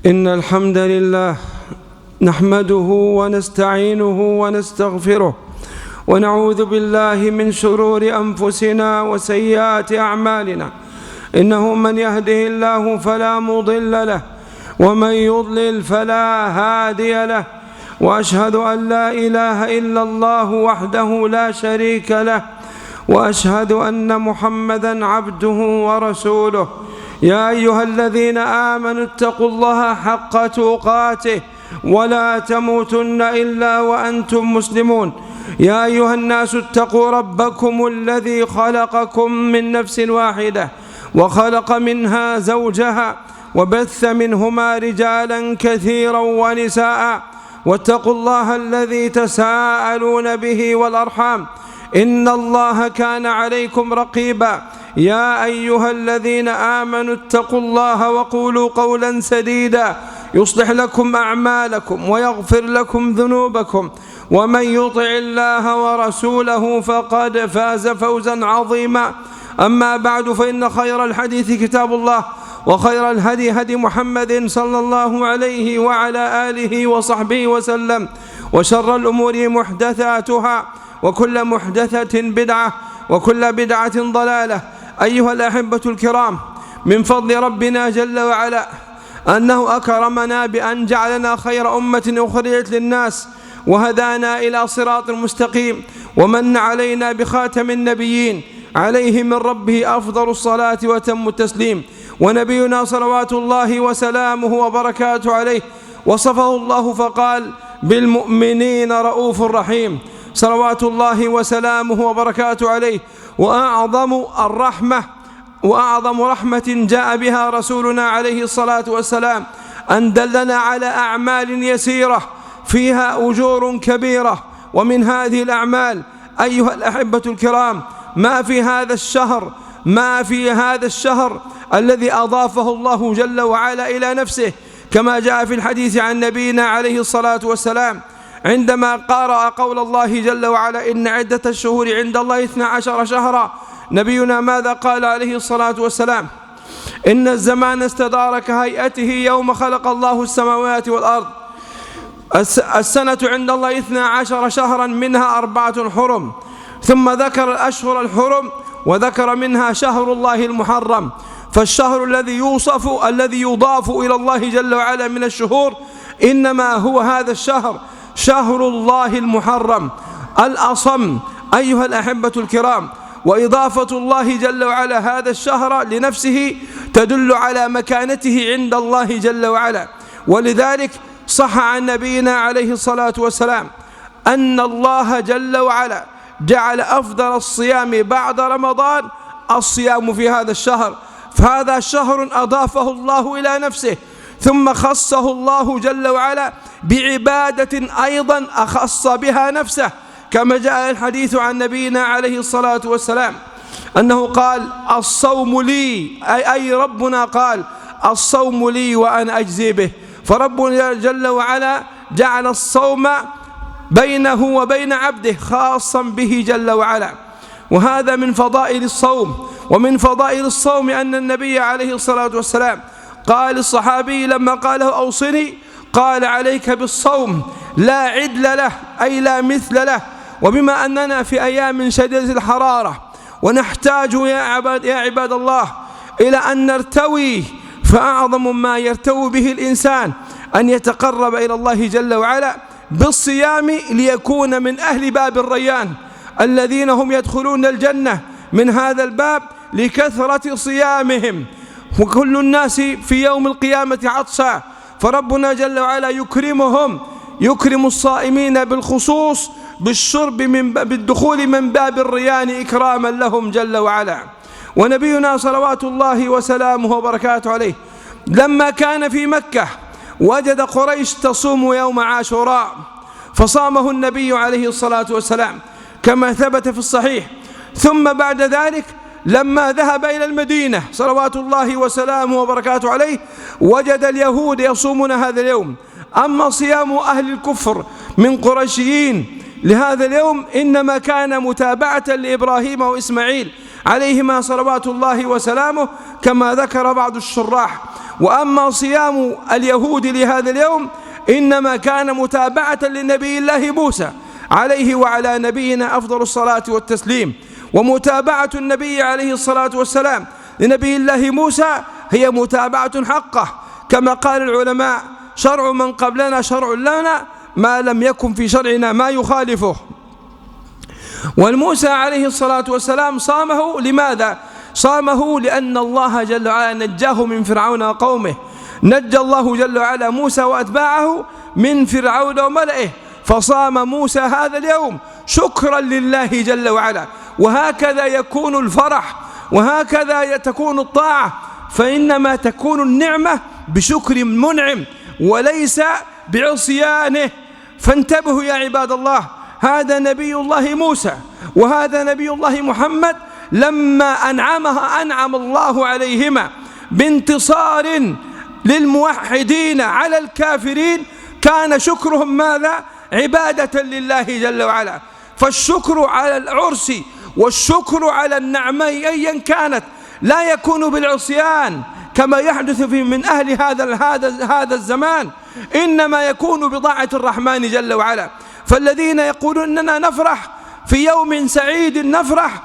إن الحمد لله نحمده ونستعينه ونستغفره ونعوذ بالله من شرور أنفسنا وسيئات أعمالنا. إنه من يهده الله فلا مضل له ومن يضلل فلا هادي له، وأشهد أن لا إله إلا الله وحده لا شريك له، وأشهد أن محمدًا عبده ورسوله. يا أيها الذين آمنوا اتقوا الله حق تقاته ولا تموتن إلا وأنتم مسلمون. يا أيها الناس اتقوا ربكم الذي خلقكم من نفس واحدة وخلق منها زوجها وبث منهما رجالا كثيرا ونساء، واتقوا الله الذي تساءلون به والأرحام إن الله كان عليكم رقيبا. يا أيها الذين آمنوا اتقوا الله وقولوا قولا سديدا يصلح لكم أعمالكم ويغفر لكم ذنوبكم، ومن يطع الله ورسوله فقد فاز فوزا عظيما. أما بعد، فإن خير الحديث كتاب الله، وخير الهدي هدي محمد صلى الله عليه وعلى آله وصحبه وسلم، وشر الأمور محدثاتها، وكل محدثة بدعة، وكل بدعة ضلالة. أيها الأحبة الكرام، من فضل ربنا جل وعلا أنه أكرمنا بأن جعلنا خير أمة أخرجت للناس، وهدانا إلى صراط مستقيم، ومن علينا بخاتم النبيين عليه من ربه أفضل الصلاة وتم التسليم. ونبينا صلوات الله وسلامه وبركاته عليه وصفه الله فقال: بالمؤمنين رؤوف رحيم، صلوات الله وسلامه وبركاته عليه. وأعظم رحمة جاء بها رسولنا عليه الصلاة والسلام أن دلنا على أعمال يسيرة فيها أجور كبيرة. ومن هذه الأعمال أيها الأحبة الكرام ما في هذا الشهر الذي أضافه الله جل وعلا إلى نفسه، كما جاء في الحديث عن نبينا عليه الصلاة والسلام عندما قرأ قول الله جل وعلا: إن عدة الشهور عند الله 12 شهرا. نبينا ماذا قال عليه الصلاة والسلام؟ إن الزمان استدار كهيئته يوم خلق الله السماوات والأرض. السنة عند الله 12 شهرا منها 4 حرم، ثم ذكر الأشهر الحرم وذكر منها شهر الله المحرم. فالشهر الذي يضاف إلى الله جل وعلا من الشهور إنما هو هذا الشهر، شهر الله المحرم الأصم أيها الأحبة الكرام. وإضافة الله جل وعلا هذا الشهر لنفسه تدل على مكانته عند الله جل وعلا. ولذلك صح عن نبينا عليه الصلاة والسلام أن الله جل وعلا جعل أفضل الصيام بعد رمضان الصيام في هذا الشهر، فهذا شهر أضافه الله إلى نفسه، ثم خصه الله جل وعلا بعبادة أيضا أخص بها نفسه، كما جاء الحديث عن نبينا عليه الصلاة والسلام أنه قال: الصوم لي، أي ربنا قال: الصوم لي وأنا أجزي به. فربنا جل وعلا جعل الصوم بينه وبين عبده خاصا به جل وعلا، وهذا من فضائل الصوم. ومن فضائل الصوم أن النبي عليه الصلاة والسلام قال الصحابي لما قاله: أوصني، قال: عليك بالصوم لا عدل له، أي لا مثل له. وبما أننا في أيام شديدة الحرارة ونحتاج يا عباد الله إلى أن نرتوي، فأعظم ما يرتوي به الإنسان أن يتقرب إلى الله جل وعلا بالصيام ليكون من أهل باب الريان الذين هم يدخلون الجنة من هذا الباب لكثرة صيامهم. وكل الناس في يوم القيامة عطشا، فربنا جل وعلا يكرم الصائمين بالخصوص بالدخول من باب الريان إكراما لهم جل وعلا. ونبينا صلوات الله وسلامه وبركاته عليه لما كان في مكة وجد قريش تصوم يوم عاشوراء، فصامه النبي عليه الصلاة والسلام كما ثبت في الصحيح. ثم بعد ذلك لما ذهب إلى المدينة صلوات الله وسلامه وبركاته عليه وجد اليهود يصومون هذا اليوم. أما صيام أهل الكفر من قريشيين لهذا اليوم إنما كان متابعة لإبراهيم وإسماعيل عليهما صلوات الله وسلامه، كما ذكر بعض الشراح. وأما صيام اليهود لهذا اليوم إنما كان متابعة لنبي الله موسى عليه وعلى نبينا أفضل الصلاة والتسليم. ومتابعة النبي عليه الصلاة والسلام لنبي الله موسى هي متابعة حقة، كما قال العلماء: شرع من قبلنا شرع لنا ما لم يكن في شرعنا ما يخالفه. والموسى عليه الصلاة والسلام صامه لماذا؟ صامه لأن الله جل وعلا نجاه من فرعون وقومه، نجى الله جل وعلا موسى وأتباعه من فرعون وملئه، فصام موسى هذا اليوم شكرا لله جل وعلا. وهكذا يكون الفرح، وهكذا تكون الطاعة، فإنما تكون النعمة بشكر المنعم وليس بعصيانه. فانتبهوا يا عباد الله، هذا نبي الله موسى وهذا نبي الله محمد، لما أنعم الله عليهما بانتصار للموحدين على الكافرين كان شكرهم ماذا؟ عبادة لله جل وعلا. فالشكر على العرس والشكر على النعمة أيا كانت لا يكون بالعصيان كما يحدث من أهل هذا الزمان، إنما يكون بطاعة الرحمن جل وعلا. فالذين يقولون أننا نفرح في يوم سعيد، نفرح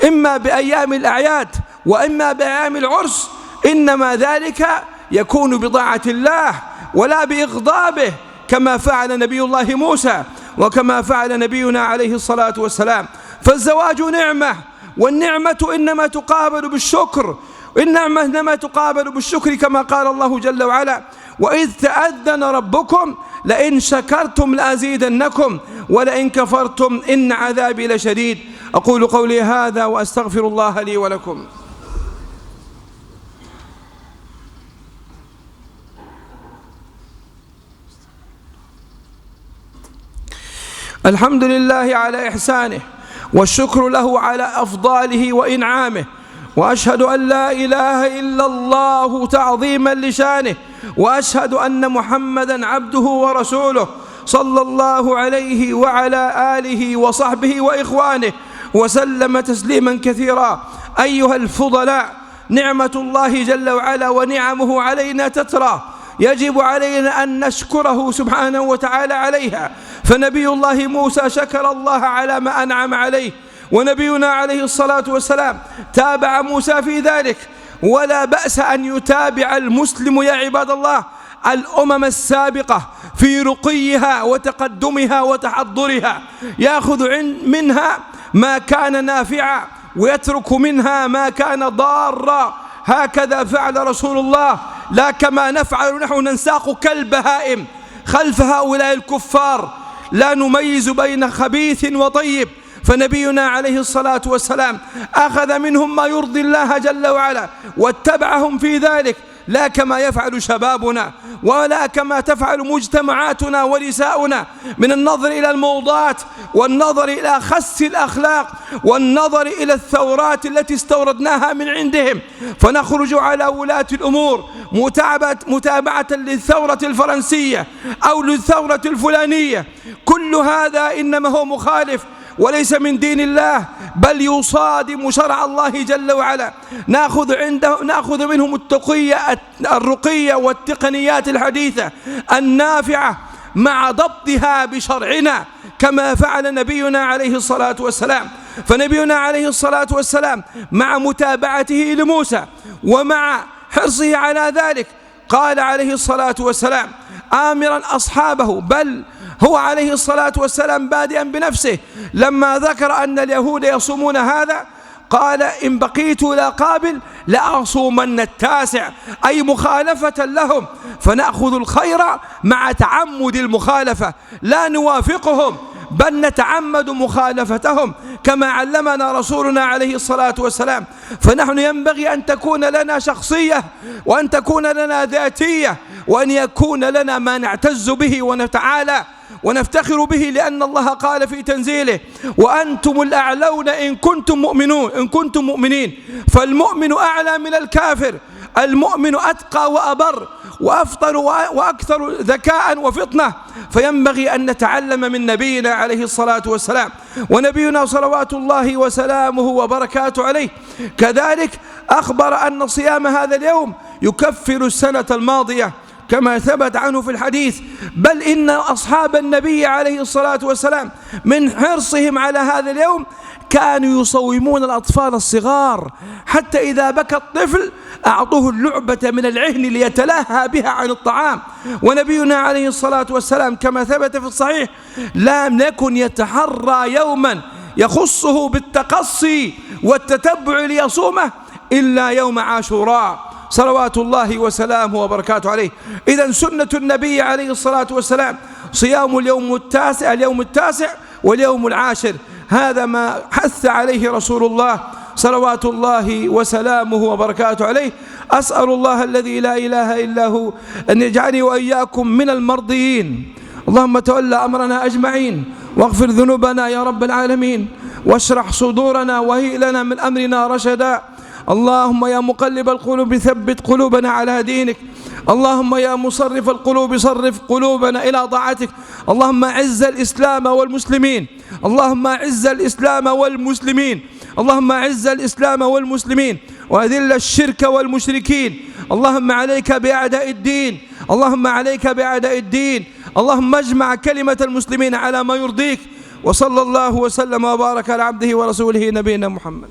إما بأيام الأعياد وإما بأيام العرس، إنما ذلك يكون بطاعة الله ولا بإغضابه، كما فعل نبي الله موسى وكما فعل نبينا عليه الصلاة والسلام. فالزواج نعمة، والنعمة إنما تقابل بالشكر، النعمة إنما تقابل بالشكر، كما قال الله جل وعلا: وإذ تأذن ربكم لئن شكرتم لأزيدنكم ولئن كفرتم إن عذابي لشديد. أقول قولي هذا وأستغفر الله لي ولكم. الحمد لله على إحسانه، والشكر له على أفضاله وإنعامه، وأشهد أن لا إله إلا الله تعظيما لشانه، وأشهد أن محمدا عبده ورسوله صلى الله عليه وعلى آله وصحبه وإخوانه وسلم تسليما كثيرا. أيها الفضلاء، نعمة الله جل وعلا ونعمه علينا تترى، يجب علينا أن نشكره سبحانه وتعالى عليها. فنبي الله موسى شكر الله على ما أنعم عليه، ونبينا عليه الصلاة والسلام تابع موسى في ذلك. ولا بأس أن يتابع المسلم يا عباد الله الأمم السابقة في رقيها وتقدمها وتحضرها، يأخذ منها ما كان نافعا ويترك منها ما كان ضارا. هكذا فعل رسول الله، لا كما نفعل نحن ننساق كالبهائم خلف هؤلاء الكفار، لا نميز بين خبيث وطيب. فنبينا عليه الصلاة والسلام أخذ منهم ما يرضي الله جل وعلا واتبعهم في ذلك، لا كما يفعل شبابنا ولا كما تفعل مجتمعاتنا ونساؤنا من النظر إلى الموضات والنظر إلى خس الأخلاق والنظر إلى الثورات التي استوردناها من عندهم، فنخرج على ولاة الأمور متابعة للثورة الفرنسية أو للثورة الفلانية. كل هذا إنما هو مخالف وليس من دين الله، بل يصادم شرع الله جل وعلا. نأخذ منهم الرقية والتقنيات الحديثة النافعة مع ضبطها بشرعنا كما فعل نبينا عليه الصلاة والسلام. فنبينا عليه الصلاة والسلام مع متابعته لموسى ومع حرصه على ذلك قال عليه الصلاة والسلام آمرا أصحابه، بل هو عليه الصلاة والسلام بادئا بنفسه لما ذكر أن اليهود يصومون هذا قال إن بقيت إلى قابل لأصومن التاسع، أي مخالفة لهم. فنأخذ الخير مع تعمد المخالفة، لا نوافقهم بل نتعمد مخالفتهم كما علمنا رسولنا عليه الصلاة والسلام. فنحن ينبغي أن تكون لنا شخصية وأن تكون لنا ذاتية وأن يكون لنا ما نعتز به ونتعالى ونفتخر به، لأن الله قال في تنزيله وأنتم الأعلون إن كنتم مؤمنين. فالمؤمن أعلى من الكافر، المؤمن أتقى وأبر، وأفطن وأكثر ذكاء وفطنة، فينبغي أن نتعلم من نبينا عليه الصلاة والسلام. ونبينا صلوات الله وسلامه وبركاته عليه كذلك أخبر أن صيام هذا اليوم يكفر السنة الماضية كما ثبت عنه في الحديث. بل إن أصحاب النبي عليه الصلاة والسلام من حرصهم على هذا اليوم كانوا يصومون الأطفال الصغار، حتى إذا بكى الطفل أعطوه اللعبة من العهن ليتلهى بها عن الطعام. ونبينا عليه الصلاة والسلام كما ثبت في الصحيح لم يكن يتحرى يوما يخصه بالتقصي والتتبع ليصومه إلا يوم عاشوراء صلوات الله وسلامه وبركاته عليه. إذن سنة النبي عليه الصلاة والسلام صيام اليوم التاسع واليوم العاشر، هذا ما حث عليه رسول الله صلوات الله وسلامه وبركاته عليه. أسأل الله الذي لا إله إلا هو أن يجعلني وإياكم من المرضيين. اللهم تولى أمرنا أجمعين، واغفر ذنوبنا يا رب العالمين، واشرح صدورنا وهيئ لنا من أمرنا رشدا. اللهم يا مقلب القلوب ثبت قلوبنا على دينك. اللهم يا مصرف القلوب صرف قلوبنا إلى طاعتك. اللهم أعز الإسلام والمسلمين، اللهم أعز الإسلام والمسلمين، اللهم أعز الإسلام والمسلمين، وأذل الشرك والمشركين. اللهم عليك بأعداء الدين، اللهم عليك بأعداء الدين. اللهم اجمع كلمة المسلمين على ما يرضيك. وصلى الله وسلم وبارك على عبده ورسوله نبينا محمد.